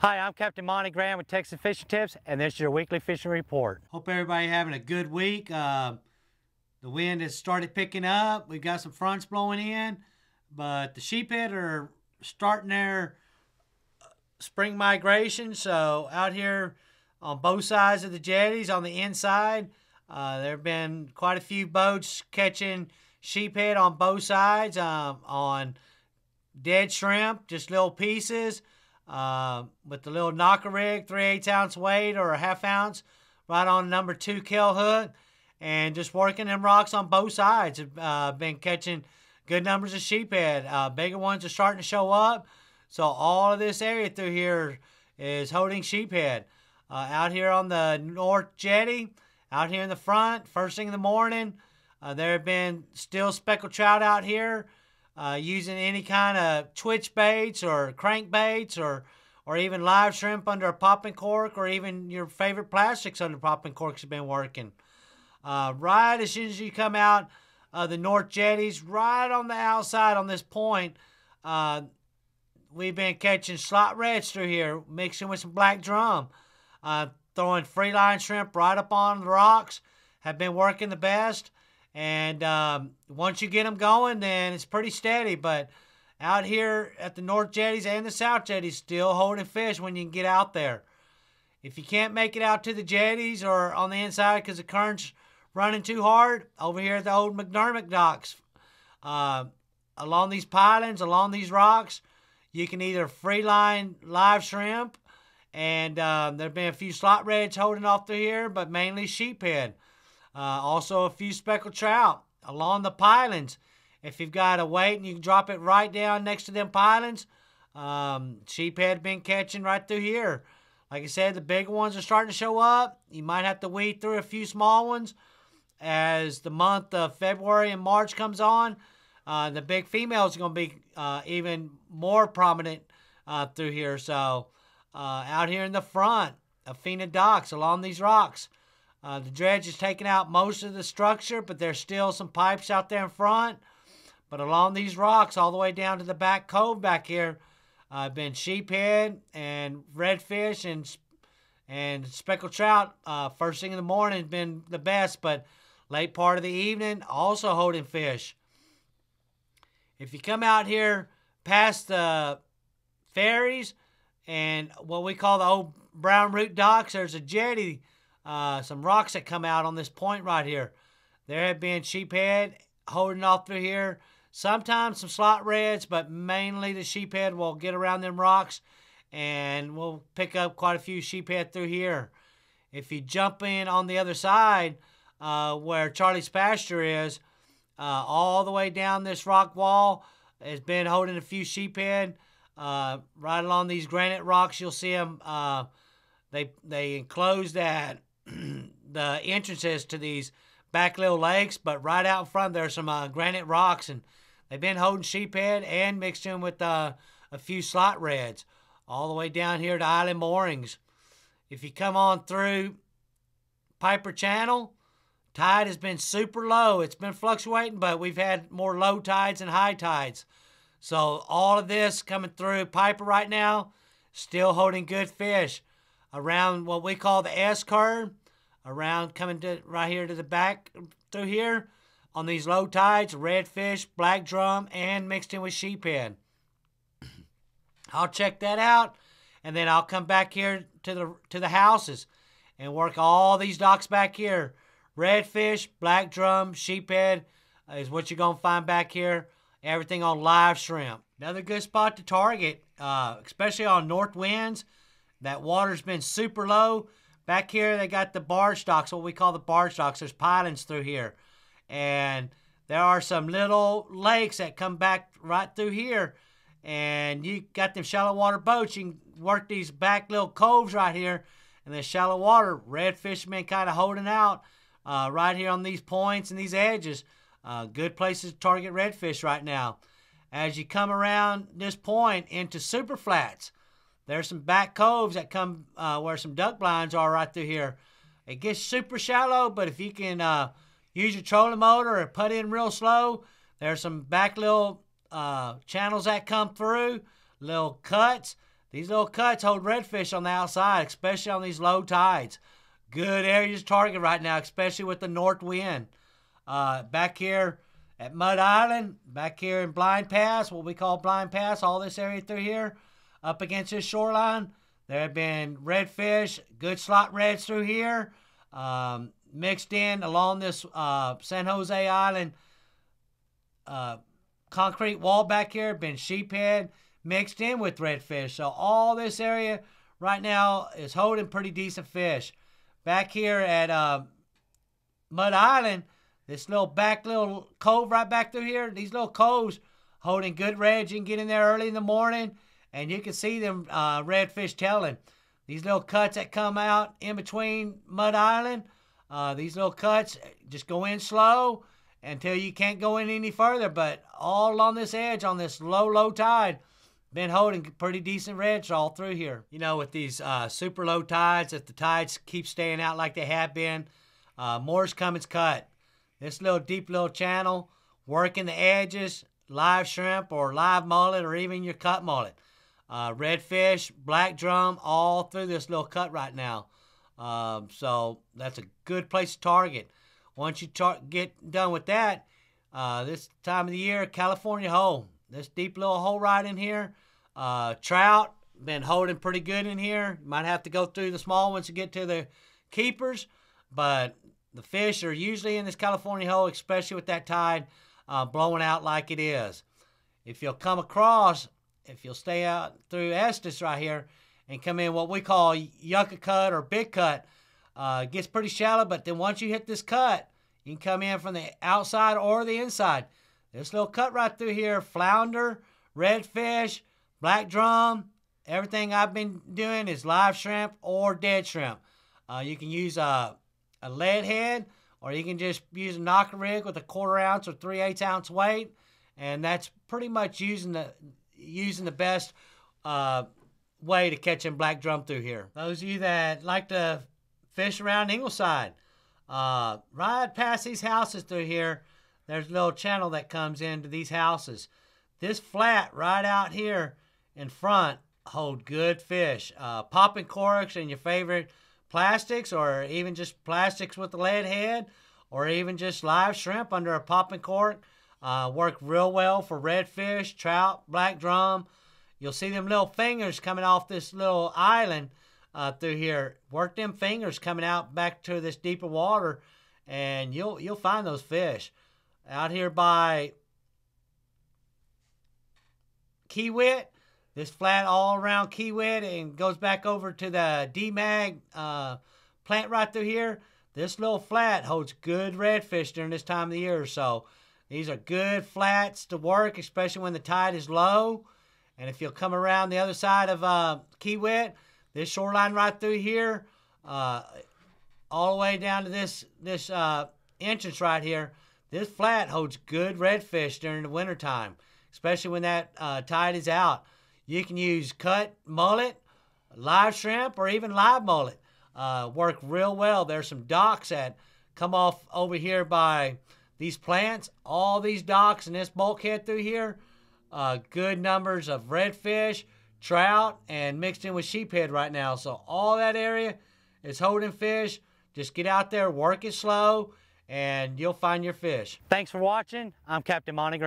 Hi, I'm Captain Monte with Texas Fishing Tips, and this is your weekly fishing report. Hope everybody having a good week. The wind has started picking up. We've got some fronts blowing in, but the sheephead are starting their spring migration. So out here on both sides of the jetties, on the inside, there have been quite a few boats catching sheephead on both sides, on dead shrimp, just little pieces. With the little knocker rig, 3/8 ounce weight or a ½ ounce, right on number 2 kill hook, and just working them rocks on both sides. Been catching good numbers of sheephead. Bigger ones are starting to show up, so all of this area through here is holding sheephead. Out here on the north jetty, out here in the front, first thing in the morning, there have been still speckled trout out here. Using any kind of twitch baits or crankbaits or even live shrimp under a popping cork, or even your favorite plastics under popping corks have been working. Right as soon as you come out the north jetties, right on the outside on this point, we've been catching slot reds through here, mixing with some black drum. Throwing free line shrimp right up on the rocks have been working the best. And once you get them going, then it's pretty steady. But out here at the north jetties and the south jetties, still holding fish when you can get out there. If you can't make it out to the jetties or on the inside because the current's running too hard, over here at the old McDermott docks, along these pilings, along these rocks, you can either free line live shrimp, and there have been a few slot reds holding off through here, but mainly sheephead. Also a few speckled trout along the pilings. If you've got a weight and you can drop it right down next to them pilings, sheephead been catching right through here. Like I said, the big ones are starting to show up. You might have to weed through a few small ones as the month of February and March comes on. The big females are going to be even more prominent through here. So out here in the front of Fina docks along these rocks, the dredge is taking out most of the structure, but there's still some pipes out there in front. But along these rocks, all the way down to the back cove back here, been sheephead and redfish and speckled trout. First thing in the morning has been the best, but late part of the evening, also holding fish. If you come out here past the ferries and what we call the old Brown Root docks, there's a jetty. Some rocks that come out on this point right here. There have been sheephead holding off through here. Sometimes some slot reds, but mainly the sheephead will get around them rocks, and we'll pick up quite a few sheephead through here. If you jump in on the other side, where Charlie's pasture is, all the way down this rock wall has been holding a few sheephead. Right along these granite rocks, you'll see them. They enclose that the entrances to these back little lakes, but right out in front there's some granite rocks, and they've been holding sheephead and mixed in with a few slot reds all the way down here to Island Moorings. If you come on through Piper Channel, tide has been super low. It's been fluctuating, but we've had more low tides and high tides. So all of this coming through Piper right now, still holding good fish. Around what we call the S-curve, around coming to right here to the back through here, on these low tides, redfish, black drum, and mixed in with sheephead. I'll check that out, and then I'll come back here to the houses and work all these docks back here. Redfish, black drum, sheephead is what you're going to find back here. Everything on live shrimp. Another good spot to target, especially on north winds. That water's been super low. Back here, they got the barge docks, what we call the barge docks. There's pilings through here. And there are some little lakes that come back right through here. And you got them shallow water boats. You can work these back little coves right here. And the shallow water, redfish have been kind of holding out right here on these points and these edges. Good places to target redfish right now. As you come around this point into super flats, there's some back coves that come where some duck blinds are right through here. It gets super shallow, but if you can use your trolling motor or put in real slow, there's some back little channels that come through, little cuts These little cuts hold redfish on the outside, especially on these low tides. Good areas to target right now, especially with the north wind. Back here at Mud Island, back here in Blind Pass, what we call Blind Pass, all this area through here, up against this shoreline, there have been redfish, good slot reds through here, mixed in along this San Jose Island concrete wall back here, been sheephead mixed in with redfish. So all this area right now is holding pretty decent fish. Back here at Mud Island, this little cove right back through here, these little coves holding good reds. You can get in there early in the morning and you can see them redfish tailing. These little cuts that come out in between Mud Island, these little cuts just go in slow until you can't go in any further. But all along this edge on this low tide, been holding pretty decent reds all through here. You know, with these super low tides, if the tides keep staying out like they have been, more's coming's cut. This little deep little channel, working the edges, live shrimp or live mullet or even your cut mullet. Redfish, black drum, all through this little cut right now. So that's a good place to target. Once you get done with that, this time of the year, California hole. This deep little hole right in here. Trout, been holding pretty good in here. You might have to go through the small ones to get to the keepers, but the fish are usually in this California hole, especially with that tide blowing out like it is. If you'll come across, if you'll stay out through Estes right here and come in what we call yucca cut or big cut, it gets pretty shallow, but then once you hit this cut, you can come in from the outside or the inside. This little cut right through here, flounder, redfish, black drum, everything I've been doing is live shrimp or dead shrimp. You can use a lead head, or you can just use a knocker rig with a 1/4 ounce or 3/8 ounce weight, and that's pretty much using the best way to catch them black drum through here. Those of you that like to fish around Ingleside, right past these houses through here, there's a little channel that comes into these houses. This flat right out here in front hold good fish. Popping corks and your favorite plastics, or even just plastics with the lead head, or even just live shrimp under a popping cork, work real well for redfish, trout, black drum. You'll see them little fingers coming off this little island through here. Work them fingers coming out back to this deeper water, and you'll find those fish. Out here by Kiewit, this flat all around Kiewit and goes back over to the D-Mag plant right through here. This little flat holds good redfish during this time of the year. So these are good flats to work, especially when the tide is low. And if you'll come around the other side of Kiewit, this shoreline right through here, all the way down to this entrance right here, this flat holds good redfish during the wintertime, especially when that tide is out. You can use cut mullet, live shrimp, or even live mullet. Work real well. There's some docks that come off over here by these plants. All these docks and this bulkhead through here, good numbers of redfish, trout, and mixed in with sheephead right now. So all that area is holding fish. Just get out there, work it slow, and you'll find your fish. Thanks for watching. I'm Captain Monte.